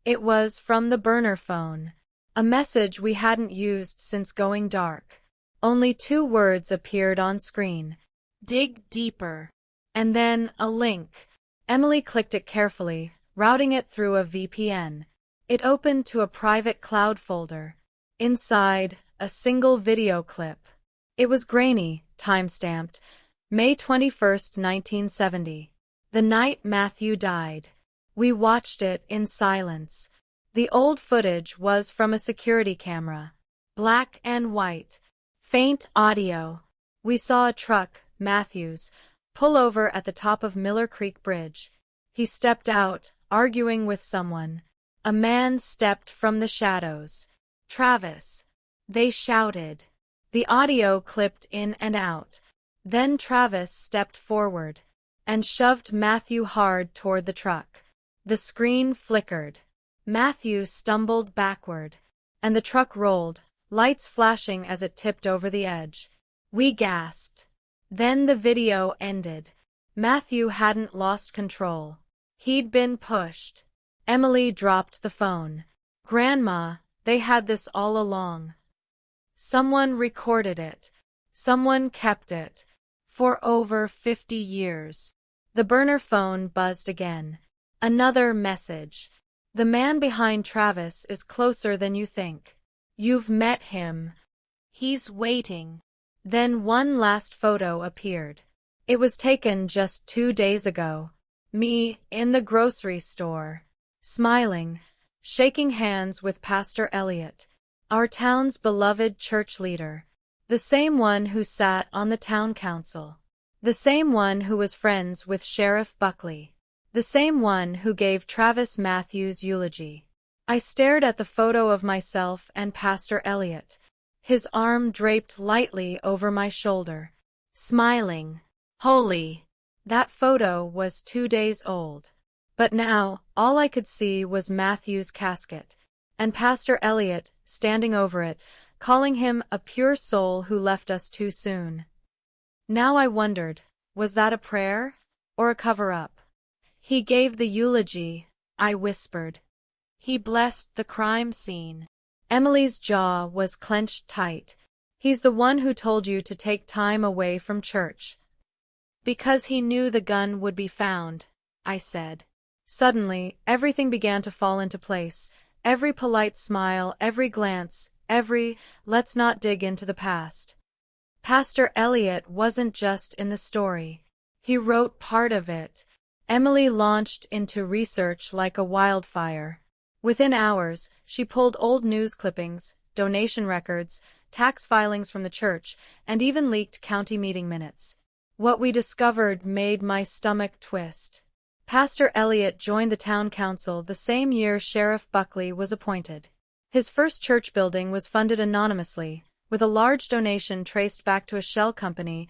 It was from the burner phone. A message we hadn't used since going dark. Only 2 words appeared on screen. "Dig deeper." And then a link. Emily clicked it carefully, routing it through a VPN. It opened to a private cloud folder. Inside, a single video clip. It was grainy, time-stamped, May 21, 1970. The night Matthew died. We watched it in silence. The old footage was from a security camera. Black and white. Faint audio. We saw a truck, Matthew's, pull over at the top of Miller Creek Bridge. He stepped out, arguing with someone. A man stepped from the shadows. "Travis!" They shouted. The audio clipped in and out. Then Travis stepped forward and shoved Matthew hard toward the truck. The screen flickered. Matthew stumbled backward, and the truck rolled, lights flashing as it tipped over the edge. We gasped. Then the video ended. Matthew hadn't lost control. He'd been pushed. Emily dropped the phone. "Grandma, they had this all along. Someone recorded it. Someone kept it. For over 50 years. The burner phone buzzed again. Another message. "The man behind Travis is closer than you think. You've met him. He's waiting." Then one last photo appeared. It was taken just 2 days ago. Me, in the grocery store. Smiling, shaking hands with Pastor Elliott, our town's beloved church leader. The same one who sat on the town council. The same one who was friends with Sheriff Buckley. The same one who gave Travis Matthews' eulogy. I stared at the photo of myself and Pastor Elliott, his arm draped lightly over my shoulder, smiling. Holy! That photo was 2 days old. But now, all I could see was Matthew's casket, and Pastor Elliott standing over it, calling him a pure soul who left us too soon. Now I wondered, was that a prayer? Or a cover-up? "He gave the eulogy," I whispered. "He blessed the crime scene." Emily's jaw was clenched tight. "He's the one who told you to take time away from church." "Because he knew the gun would be found," I said. Suddenly, everything began to fall into place. Every polite smile, every glance, every, "let's not dig into the past." Pastor Elliott wasn't just in the story. He wrote part of it. Emily launched into research like a wildfire. Within hours, she pulled old news clippings, donation records, tax filings from the church, and even leaked county meeting minutes. What we discovered made my stomach twist. Pastor Elliott joined the town council the same year Sheriff Buckley was appointed. His first church building was funded anonymously, with a large donation traced back to a shell company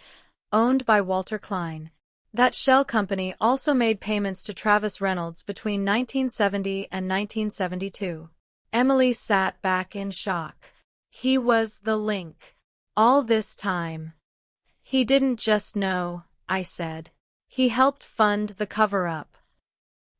owned by Walter Klein. That shell company also made payments to Travis Reynolds between 1970 and 1972. Emily sat back in shock. He was the link. All this time. He didn't just know, I said. He helped fund the cover-up.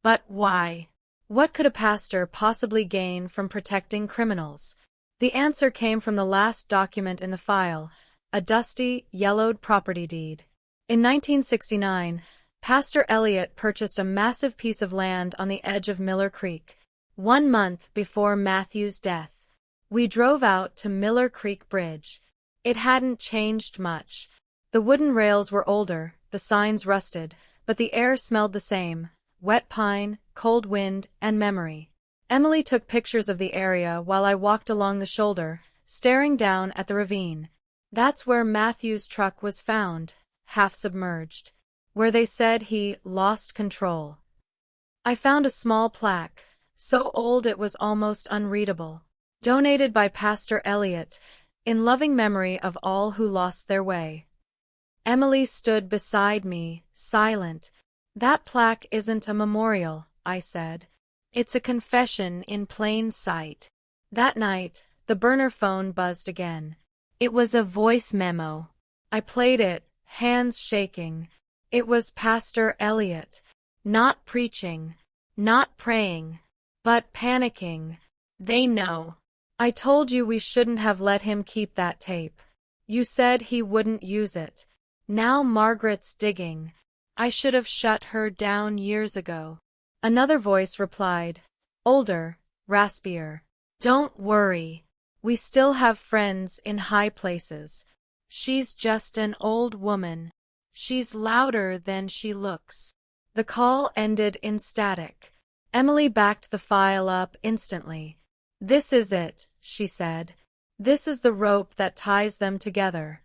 But why? What could a pastor possibly gain from protecting criminals? The answer came from the last document in the file, a dusty, yellowed property deed. In 1969, Pastor Elliott purchased a massive piece of land on the edge of Miller Creek. 1 month before Matthew's death. We drove out to Miller Creek Bridge. It hadn't changed much. The wooden rails were older, the signs rusted, but the air smelled the same: wet pine, cold wind, and memory. Emily took pictures of the area while I walked along the shoulder, staring down at the ravine. That's where Matthew's truck was found, half submerged. Where they said he lost control. I found a small plaque, so old it was almost unreadable. Donated by Pastor Elliot, in loving memory of all who lost their way. Emily stood beside me, silent. That plaque isn't a memorial, I said. It's a confession in plain sight. That night, the burner phone buzzed again. It was a voice memo. I played it, hands shaking. It was Pastor Elliot. Not preaching, not praying, but panicking. They know. I told you we shouldn't have let him keep that tape. You said he wouldn't use it. Now Margaret's digging. I should have shut her down years ago. Another voice replied, older, raspier. Don't worry. We still have friends in high places. She's just an old woman. She's louder than she looks. The call ended in static. Emily backed the file up instantly. This is it, she said. This is the rope that ties them together.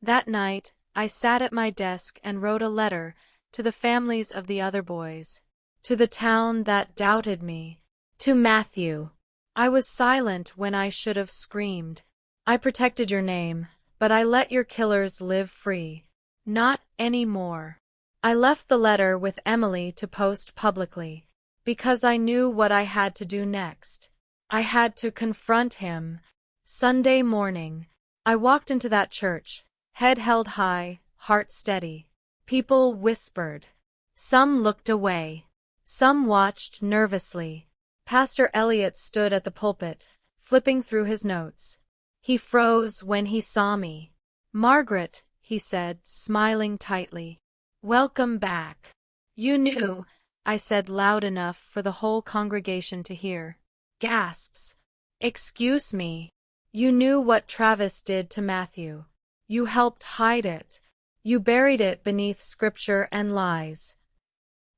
That night, I sat at my desk and wrote a letter to the families of the other boys. To the town that doubted me. To Matthew. I was silent when I should have screamed. I protected your name, but I let your killers live free. Not anymore. I left the letter with Emily to post publicly, because I knew what I had to do next. I had to confront him. Sunday morning, I walked into that church, head held high, heart steady. People whispered. Some looked away. Some watched nervously. Pastor Elliot stood at the pulpit, flipping through his notes. He froze when he saw me. Margaret, he said, smiling tightly. Welcome back. You knew, I said loud enough for the whole congregation to hear. Gasps. Excuse me. You knew what Travis did to Matthew. You helped hide it. You buried it beneath scripture and lies.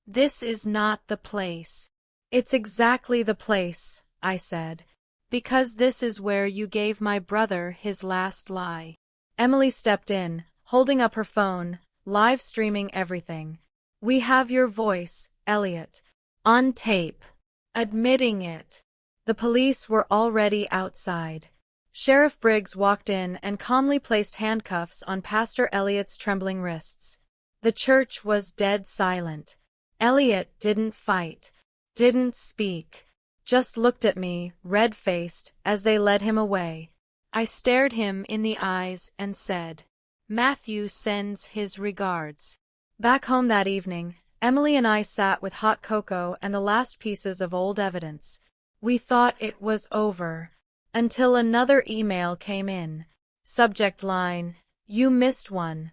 This is not the place. It's exactly the place, I said, because this is where you gave my brother his last lie. Emily stepped in, holding up her phone, live streaming everything. We have your voice, Elliot. On tape. Admitting it. The police were already outside. Sheriff Briggs walked in and calmly placed handcuffs on Pastor Elliot's trembling wrists. The church was dead silent. Elliot didn't fight, didn't speak, just looked at me, red-faced, as they led him away. I stared him in the eyes and said, Matthew sends his regards. Back home that evening, Emily and I sat with hot cocoa and the last pieces of old evidence. We thought it was over, until another email came in. Subject line, you missed one.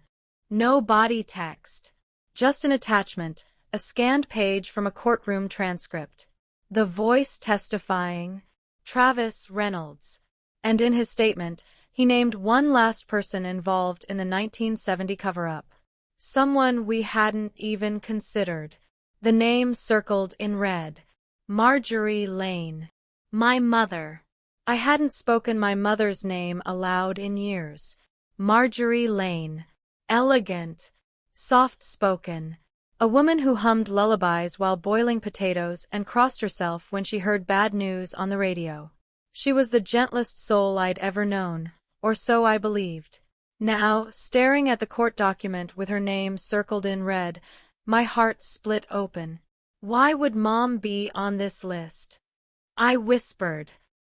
No body text. Just an attachment, a scanned page from a courtroom transcript. The voice testifying, Travis Reynolds. And in his statement, he named one last person involved in the 1970 cover-up. Someone we hadn't even considered. The name circled in red. Marjorie Lane. My mother. I hadn't spoken my mother's name aloud in years. Marjorie Lane. Elegant. Soft-spoken. A woman who hummed lullabies while boiling potatoes and crossed herself when she heard bad news on the radio. She was the gentlest soul I'd ever known, or so I believed. Now, staring at the court document with her name circled in red, my heart split open. Why would Mom be on this list? I whispered.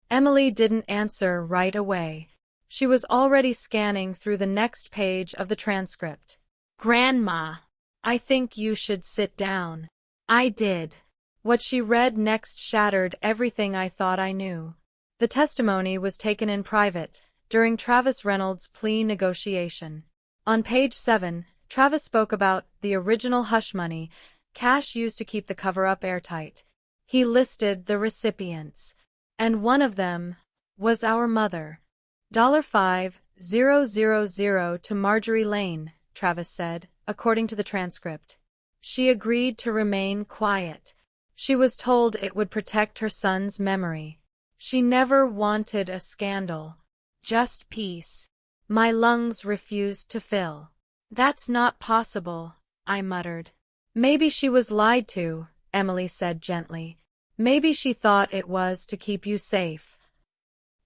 Emily didn't answer right away. She was already scanning through the next page of the transcript. Grandma. I think you should sit down. I did. What she read next shattered everything I thought I knew. The testimony was taken in private, during Travis Reynolds' plea negotiation. On page 7, Travis spoke about the original hush money, cash used to keep the cover-up airtight. He listed the recipients. And one of them was our mother. $5,000 to Marjorie Lane, Travis said, according to the transcript. She agreed to remain quiet. She was told it would protect her son's memory. She never wanted a scandal. Just peace. My lungs refused to fill. That's not possible, I muttered. Maybe she was lied to, Emily said gently. Maybe she thought it was to keep you safe.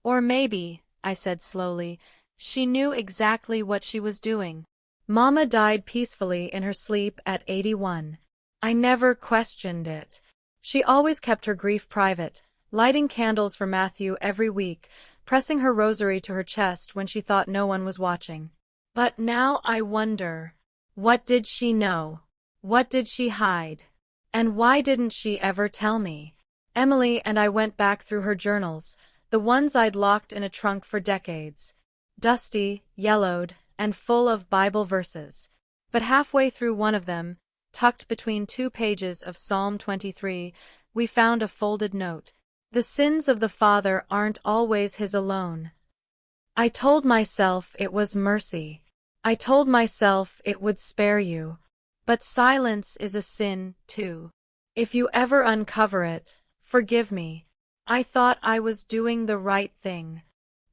Or maybe, I said slowly, she knew exactly what she was doing. Mama died peacefully in her sleep at 81. I never questioned it. She always kept her grief private, lighting candles for Matthew every week, pressing her rosary to her chest when she thought no one was watching. But now I wonder, what did she know? What did she hide? And why didn't she ever tell me? Emily and I went back through her journals, the ones I'd locked in a trunk for decades. Dusty, yellowed, and full of Bible verses. But halfway through one of them, tucked between 2 pages of Psalm 23, we found a folded note. The sins of the father aren't always his alone. I told myself it was mercy. I told myself it would spare you. But silence is a sin, too. If you ever uncover it, forgive me. I thought I was doing the right thing.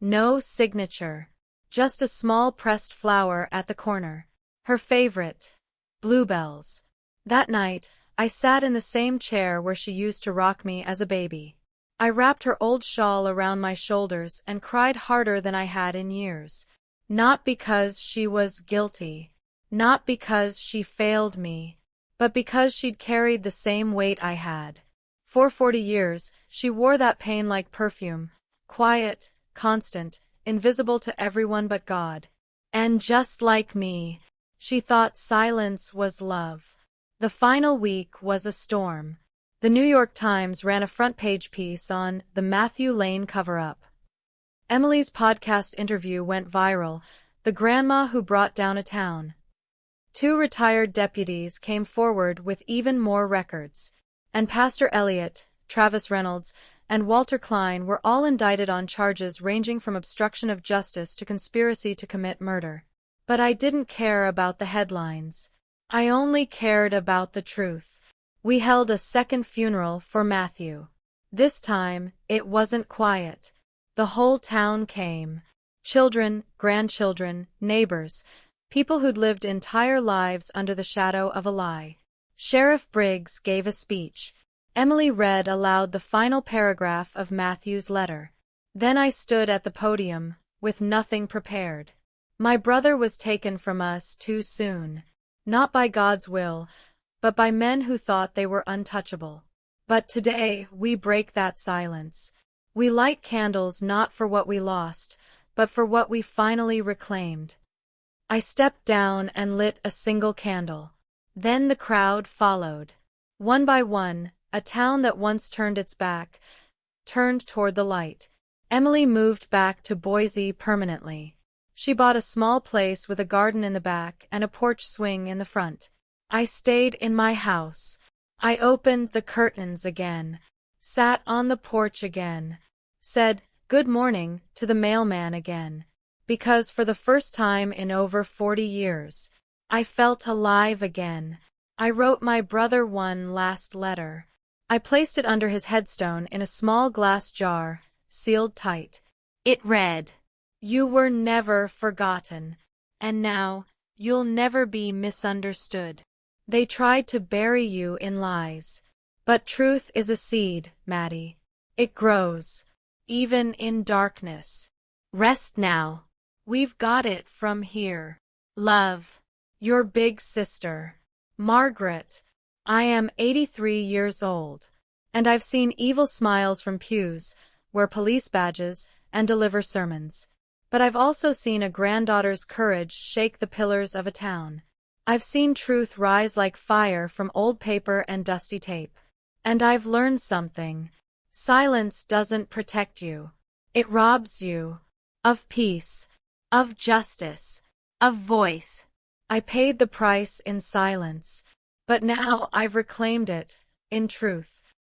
No signature. Just a small pressed flower at the corner. Her favorite. Bluebells. That night, I sat in the same chair where she used to rock me as a baby. I wrapped her old shawl around my shoulders and cried harder than I had in years. Not because she was guilty. Not because she failed me. But because she'd carried the same weight I had. For 40 years, she wore that pain like perfume. Quiet, constant, invisible to everyone but God. And just like me, she thought silence was love. The final week was a storm. The New York Times ran a front-page piece on the Matthew Lane cover-up. Emily's podcast interview went viral, the grandma who brought down a town. 2 retired deputies came forward with even more records. And Pastor Elliott, Travis Reynolds, and Walter Klein were all indicted on charges ranging from obstruction of justice to conspiracy to commit murder. But I didn't care about the headlines. I only cared about the truth. We held a second funeral for Matthew. This time, it wasn't quiet. The whole town came. Children, grandchildren, neighbors, people who'd lived entire lives under the shadow of a lie. Sheriff Briggs gave a speech. Emily read aloud the final paragraph of Matthew's letter. Then I stood at the podium, with nothing prepared. My brother was taken from us too soon. Not by God's will, but by men who thought they were untouchable. But today, we break that silence. We light candles not for what we lost, but for what we finally reclaimed. I stepped down and lit a single candle. Then the crowd followed. One by one, a town that once turned its back, turned toward the light. Emily moved back to Boise permanently. She bought a small place with a garden in the back and a porch swing in the front. I stayed in my house. I opened the curtains again, sat on the porch again, said good morning to the mailman again. Because for the first time in over 40 years, I felt alive again. I wrote my brother one last letter. I placed it under his headstone in a small glass jar, sealed tight. It read, "You were never forgotten, and now you'll never be misunderstood. They tried to bury you in lies. But truth is a seed, Maddie. It grows, even in darkness. Rest now. We've got it from here. Love. Your big sister, Margaret." I am 83 years old, and I've seen evil smiles from pews, wear police badges, and deliver sermons. But I've also seen a granddaughter's courage shake the pillars of a town. I've seen truth rise like fire from old paper and dusty tape. And I've learned something. Silence doesn't protect you. It robs you of peace, of justice, of voice. I paid the price in silence, but now I've reclaimed it in truth.